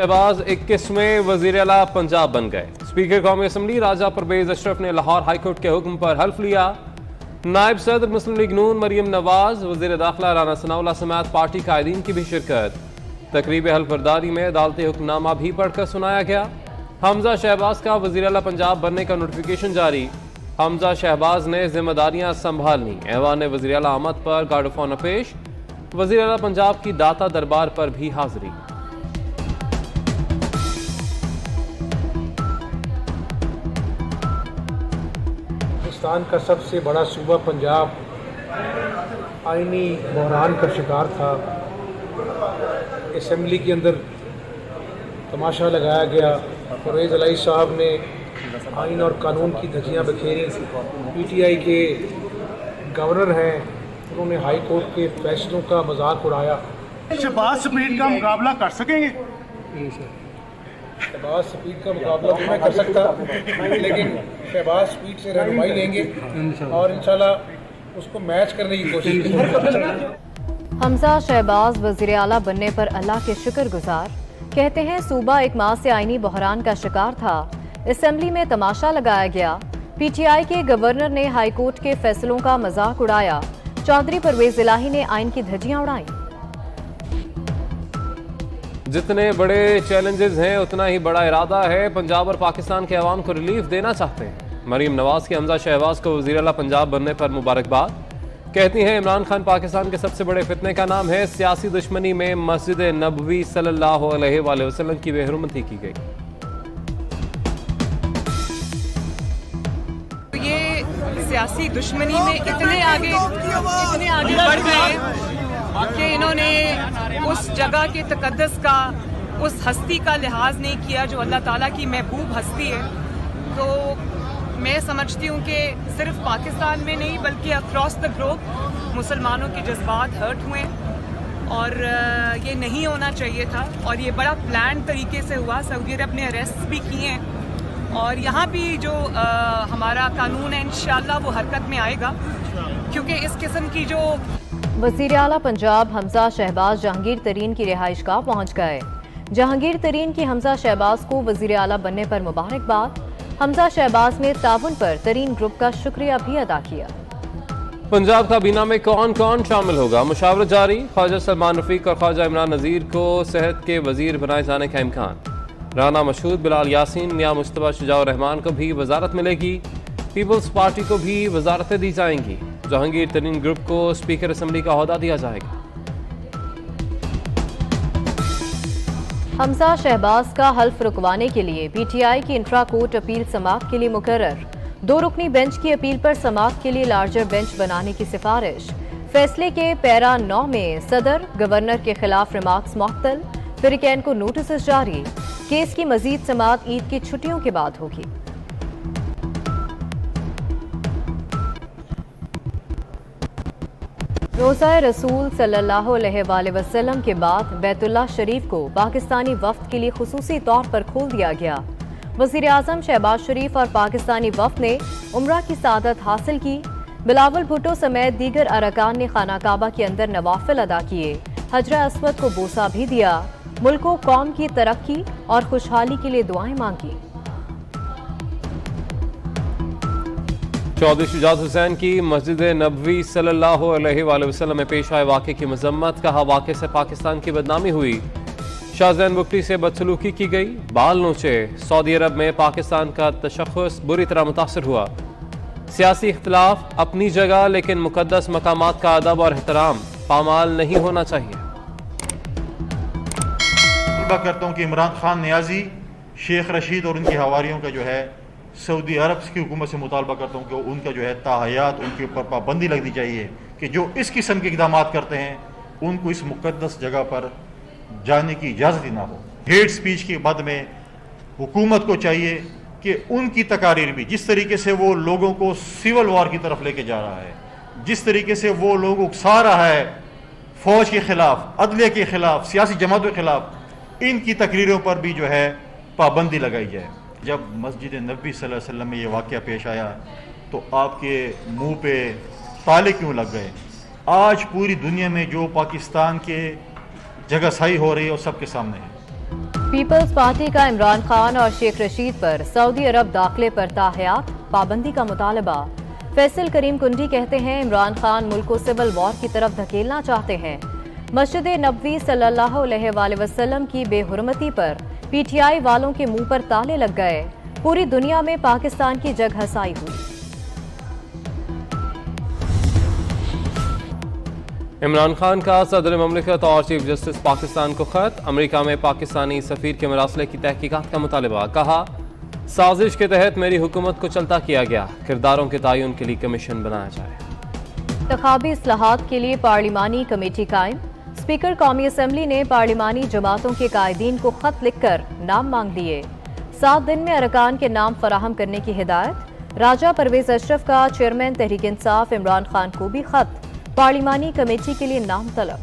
शहबाज 21वें वजीर आला पंजाब बन गए। स्पीकर कौमी असम्बली राजा परवेज अशरफ ने लाहौर हाईकोर्ट के हुक्म पर हल्फ लिया। नायब सदर मुस्लिम लीग नून मरियम नवाज, वजीर दाखिला राना सनाउल्लाह समेत पार्टी कायदीन की भी शिरकत। तकरीब हल्फबरदारी में अदालती हुक्मनामा भी पढ़कर सुनाया गया। हमजा शहबाज का वजीर आला पंजाब बनने का नोटिफिकेशन जारी। हमजा शहबाज ने जिम्मेदारियां संभालनी। ऐवान वजीर आला आमद पर गार्ड ऑफ ऑनर पेश। वजीर आला पंजाब की दाता दरबार पर भी हाजिरी। पाकिस्तान का सबसे बड़ा सूबा पंजाब आईनी बहरान का शिकार था। असम्बली के अंदर तमाशा लगाया गया। परवेज़ इलाही साहब ने आइन और कानून की धज्जियाँ बखेरी। PTI के गवर्नर हैं, उन्होंने हाई कोर्ट के फैसलों का मजाक उड़ाया। शहबाज स्पीड का मुकाबला कर सकेंगे? शहबाज स्पीड का मुकाबला तो मैं कर सकता, लेकिन शहबाज स्पीड से रहनुमाई लेंगे और इंशाल्लाह उसको मैच करने की कोशिश करेंगे। हमजा शहबाज वजीर आला बनने पर अल्लाह के शुक्रगुजार। कहते हैं सूबा एक माह से आईनी बहरान का शिकार था। असेंबली में तमाशा लगाया गया। PTI के गवर्नर ने हाई कोर्ट के फैसलों का मजाक उड़ाया। चौधरी परवेज इलाही ने आइन की धज्जियां उड़ाई। जितने बड़े चैलेंजेस हैं उतना ही बड़ा इरादा है। पंजाब और पाकिस्तान के अवाम को रिलीफ देना चाहते हैं। मरीम नवाज की हमजा शहबाज को वज़ीर आला पंजाब बनने पर मुबारकबाद। कहती हैं इमरान खान पाकिस्तान के सबसे बड़े फितने का नाम है। सियासी दुश्मनी में मस्जिद नबवी सल्लल्लाहु अलैहि वसल्लम की बेहुरमती की गई। ये सियासी दुश्मनी में इतने आगे बढ़ गए कि इन्होंने उस जगह के तकद्दस का, उस हस्ती का लिहाज नहीं किया जो अल्लाह ताला की महबूब हस्ती है। तो मैं समझती हूँ कि सिर्फ पाकिस्तान में नहीं बल्कि अक्रॉस द ग्लोब मुसलमानों के जज्बात हर्ट हुए और ये नहीं होना चाहिए था। और ये बड़ा प्लान तरीके से हुआ। सऊदी अरब ने अरेस्ट भी किए हैं और यहाँ भी जो हमारा कानून है इंशाल्लाह वो हरकत में आएगा, क्योंकि इस किस्म की जो वज़ीर आला पंजाब हमजा शहबाज जहांगीर तरीन की रिहाइश गाह पहुँच गए। जहांगीर तरीन की हमजा शहबाज को वज़ीर आला बनने पर मुबारकबाद। हमजा शहबाज ने ताउन पर तरीन ग्रुप का शुक्रिया भी अदा किया। पंजाब काबीना में कौन कौन शामिल होगा, मुशावरत जारी। ख्वाजा सलमान रफीक और ख्वाजा इमरान नज़ीर को सेहत के वजीर बनाए जाने का इम्कान। राना मशहूद, बिलाल यासीन, मियां मुस्तफा शुजाउर रहमान को भी वजारत मिलेगी। पीपल्स पार्टी को भी वजारतें दी जाएंगी। जहांगीर तरीन ग्रुप को स्पीकर असम्बली का ओहदा दिया जाएगा। हमजा शहबाज का हल्फ रुकवाने के लिए PTI की इंट्रा कोर्ट अपील समाअत के लिए मुकर्रर। 2 रुकनी बेंच की अपील पर समाअत के लिए लार्जर बेंच बनाने की सिफारिश। फैसले के पैरा 9 में सदर गवर्नर के खिलाफ रिमार्क्स मुअत्तल। फिरिकैन को नोटिस जारी। केस की मजीद समाअत ईद की छुट्टियों के बाद होगी। रोज़ा रसूल सल्लल्लाहु अलैहि वसल्लम के बाद बैतुल्लाह शरीफ को पाकिस्तानी वफ्द के लिए खुसूसी तौर पर खोल दिया गया। वज़ीर आज़म शहबाज शरीफ और पाकिस्तानी वफ्द ने उम्रा की सादत हासिल की। बिलावल भुट्टो समेत दीगर अरकान ने खाना काबा के अंदर नवाफिल अदा किए। हजरा अस्वद को बोसा भी दिया। मुल्क व कौम की तरक्की और खुशहाली के लिए दुआएं मांगी। चौधरी शुजात हुसैन की मस्जिद नबवी सल्लल्लाहु अलैहि वसल्लम में पेश आए वाक़े की मजम्मत। कहा वाक़े से पाकिस्तान की बदनामी हुई। शाहजैन बुगटी से बदसलूकी की गई, बाल नोचे। सऊदी अरब में पाकिस्तान का तशख़्ख़ुस बुरी तरह मुतासर हुआ। सियासी इख्तिलाफ अपनी जगह, लेकिन मुक़द्दस मकामात का अदब और एहतराम पामाल नहीं होना चाहिए। करता हूँ कि इमरान खान नियाजी, शेख रशीद और उनके हवारियों का जो है सऊदी अरब की हुकूमत से मुतालबा करता हूँ कि उनका जो है ताहयात उनके ऊपर पाबंदी लगनी चाहिए कि जो इस किस्म के इक़दाम करते हैं उनको इस मुक़द्दस जगह पर जाने की इजाज़त ही ना हो। हेट स्पीच के बाद में हुकूमत को चाहिए कि उनकी तकारीर भी, जिस तरीके से वो लोगों को सिविल वार की तरफ लेके जा रहा है, जिस तरीके से वो लोग उकसा रहा है फ़ौज के ख़िलाफ़, अदलिया के ख़िलाफ़, सियासी जमातों के ख़िलाफ़, इनकी तकरीरों पर भी जो है पाबंदी लगाई जाए। जब मस्जिद नबी सल्लल्लाहु अलैहि वसल्लम में ये वाक़या पेश आया तो आपके मुंह पे ताले क्यों लग गए? आज पूरी दुनिया में जो पाकिस्तान के जगहसाई हो रही है वो सबके सामने है। पीपल्स पार्टी का इमरान खान और शेख रशीद पर सऊदी अरब दाखिले पर ताहयात पाबंदी का मुतालबा। फैसल करीम कुंडी कहते हैं इमरान खान मुल्क को सिविल वॉर की तरफ धकेलना चाहते हैं। मस्जिद नबवी सल्लल्लाहु अलैहि वसल्लम की बेहुरमती पर पीटीआई वालों के मुंह पर ताले लग गए। पूरी दुनिया में पाकिस्तान की जगहसाई हुई। इमरान खान का सदर ममलिकत और चीफ जस्टिस पाकिस्तान को खत। अमेरिका में पाकिस्तानी सफीर के मरासले की तहकीकात का मुतालबा। कहा, साजिश के तहत मेरी हुकूमत को चलता किया गया, किरदारों के तयन के लिए कमीशन बनाया जाए। इंतखाबी इस्लाहात के लिए पार्लिमानी कमेटी कायम। स्पीकर कौमी असम्बली ने पार्लिमानी जमातों के कायदीन को खत लिखकर नाम मांग दिए। 7 दिन में अरकान के नाम फराहम करने की हिदायत। राजा परवेज अशरफ का चेयरमैन तहरीक इंसाफ इमरान खान को भी खत। पार्लिमानी कमेटी के लिए नाम तलब।